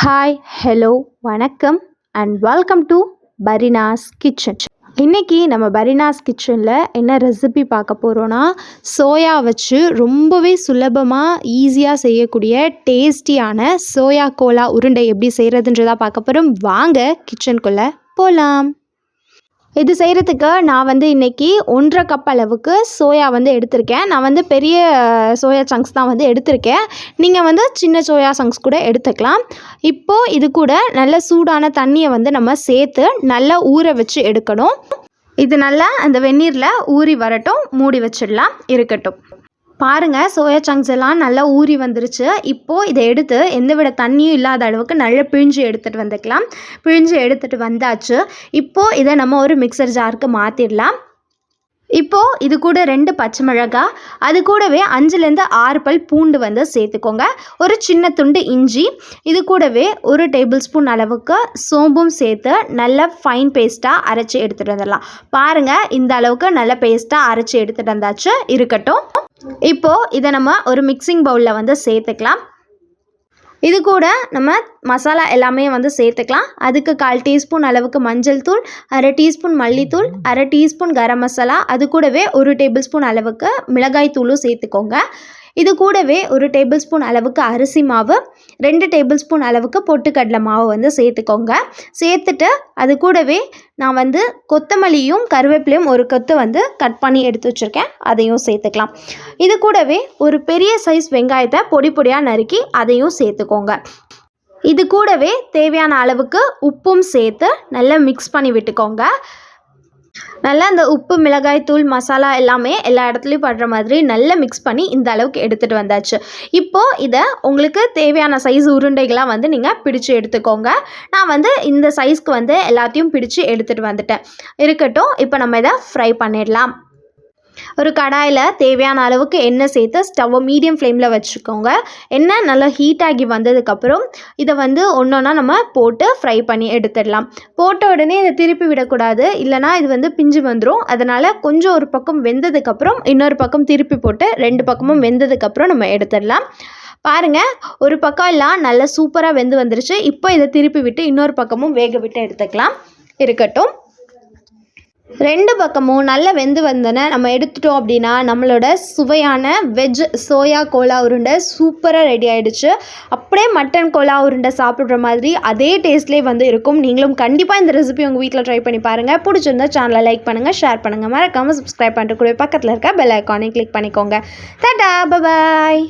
Hi hello வணக்கம் and welcome to பரினாஸ் kitchen. இன்றைக்கி நம்ம பரினாஸ் கிச்சனில் என்ன ரெசிபி பார்க்க போகிறோன்னா, சோயா வச்சு ரொம்பவே சுலபமாக ஈஸியாக செய்யக்கூடிய டேஸ்டியான சோயா கோலா உருண்டை எப்படி செய்கிறதுன்றதாக பார்க்க போகிறோம். வாங்க கிச்சனுக்குள்ளே போகலாம். இது செய்கிறதுக்கு நான் இன்றைக்கி 1.5 கப் அளவுக்கு சோயா எடுத்திருக்கேன். நான் பெரிய சோயா சங்க்ஸ் தான் எடுத்திருக்கேன். நீங்கள் சின்ன சோயா சங்க்ஸ் கூட எடுத்துக்கலாம். இப்போது இது கூட நல்ல சூடான தண்ணியை நம்ம சேர்த்து நல்லா ஊற வச்சு எடுக்கணும். இது நல்லா அந்த வெந்நீரில் ஊறி வரட்டும், மூடி வச்சிடலாம், இருக்கட்டும். பாருங்கள், சோயா சங்க்ஸ் எல்லாம் நல்லா ஊறி வந்துருச்சு. இப்போது இதை எடுத்து எந்தவித தண்ணியும் இல்லாத அளவுக்கு நல்லா பிழிஞ்சு எடுத்துகிட்டு வந்துக்கலாம். பிழிஞ்சு எடுத்துகிட்டு வந்தாச்சு. இப்போது இதை நம்ம ஒரு மிக்சர் ஜாருக்கு மாற்றிடலாம். இப்போது இது கூட 2 பச்சை மிளகாய், அது கூடவே 5லேருந்து 6 பல் பூண்டு சேர்த்துக்கோங்க. ஒரு சின்ன துண்டு இஞ்சி, இது கூடவே 1 டேபிள் ஸ்பூன் அளவுக்கு சோம்பும் சேர்த்து நல்லா ஃபைன் பேஸ்ட்டாக அரைச்சி எடுத்துகிட்டு வந்துடலாம். பாருங்கள், இந்த அளவுக்கு நல்ல பேஸ்ட்டாக அரைச்சி எடுத்துகிட்டு வந்தாச்சு, இருக்கட்டும். இப்போது இதை நம்ம ஒரு மிக்சிங் பவுலில் சேர்த்துக்கலாம். இது கூட நம்ம மசாலா எல்லாமே சேர்த்துக்கலாம். அதுக்கு 1/4 டீஸ்பூன் அளவுக்கு மஞ்சள் தூள், 1/2 டீஸ்பூன் மல்லித்தூள், 1/2 டீஸ்பூன் கரம் மசாலா, அது கூடவே 1 டேபிள் ஸ்பூன் அளவுக்கு மிளகாய் தூளும் சேர்த்துக்கோங்க. இது கூடவே 1 டேபிள் ஸ்பூன் அளவுக்கு அரிசி மாவு, 2 டேபிள் ஸ்பூன் அளவுக்கு பொட்டுக்கடலை மாவு சேர்த்துக்கோங்க. சேர்த்துட்டு அது கூடவே நான் கொத்தமல்லியும் கருவேப்பிலையும் ஒரு கொத்து கட் பண்ணி எடுத்து வச்சுருக்கேன், அதையும் சேர்த்துக்கலாம். இது கூடவே ஒரு பெரிய சைஸ் வெங்காயத்தை பொடி பொடியாக நறுக்கி அதையும் சேர்த்துக்கோங்க. இது கூடவே தேவையான அளவுக்கு உப்பும் சேர்த்து நல்லா மிக்ஸ் பண்ணி விட்டுக்கோங்க. நல்லா அந்த உப்பு, மிளகாய் தூள், மசாலா எல்லாமே எல்லா இடத்துலையும் படுற மாதிரி நல்லா மிக்ஸ் பண்ணி இந்த அளவுக்கு எடுத்துகிட்டு வந்தாச்சு. இப்போது இதை உங்களுக்கு தேவையான சைஸ் உருண்டைகளாக நீங்கள் பிடிச்சு எடுத்துக்கோங்க. நான் இந்த சைஸ்க்கு எல்லாத்தையும் பிடிச்சு எடுத்துகிட்டு வந்துட்டேன், இருக்கட்டும். இப்போ நம்ம இதை ஃப்ரை பண்ணிடலாம். ஒரு கடாயில் தேவையான அளவுக்கு எண்ணெய் சேர்த்து ஸ்டவ்வை மீடியம் ஃப்ளேமில் வச்சுக்கோங்க. எண்ணெய் நல்லா ஹீட் ஆகி வந்ததுக்கப்புறம் இதை ஒன்றா நம்ம போட்டு ஃப்ரை பண்ணி எடுத்துடலாம். போட்ட உடனே இதை திருப்பி விடக்கூடாது, இல்லைனா இது பிஞ்சு வந்துடும். அதனால் கொஞ்சம் ஒரு பக்கம் வெந்ததுக்கப்புறம் இன்னொரு பக்கம் திருப்பி போட்டு 2 பக்கமும் வெந்ததுக்கப்புறம் நம்ம எடுத்துடலாம். பாருங்கள், ஒரு பக்கம் எல்லாம் நல்லா சூப்பராக வெந்து வந்துருச்சு. இப்போ இதை திருப்பி விட்டு இன்னொரு பக்கமும் வேக விட்டு எடுத்துக்கலாம், இருக்கட்டும். 2 பக்கமும் நல்லா வெந்து வந்தோன்னே நம்ம எடுத்துட்டோம் அப்படின்னா நம்மளோட சுவையான வெஜ் சோயா கோலா உருண்டை சூப்பராக ரெடி ஆகிடுச்சு. அப்படியே மட்டன் கோலா உருண்டை சாப்பிட்ற மாதிரி அதே டேஸ்ட்லேயே இருக்கும். நீங்களும் கண்டிப்பாக இந்த ரெசிபி உங்கள் வீட்டில் ட்ரை பண்ணி பாருங்கள். பிடிச்சிருந்தா சேனலை லைக் பண்ணுங்கள், ஷேர் பண்ணுங்கள், மறக்காமல் சப்ஸ்கிரைப் பண்ணிட்டு கூட பக்கத்தில் இருக்க பெல் ஐக்கானை கிளிக் பண்ணிக்கோங்க. டாடா, பாய்.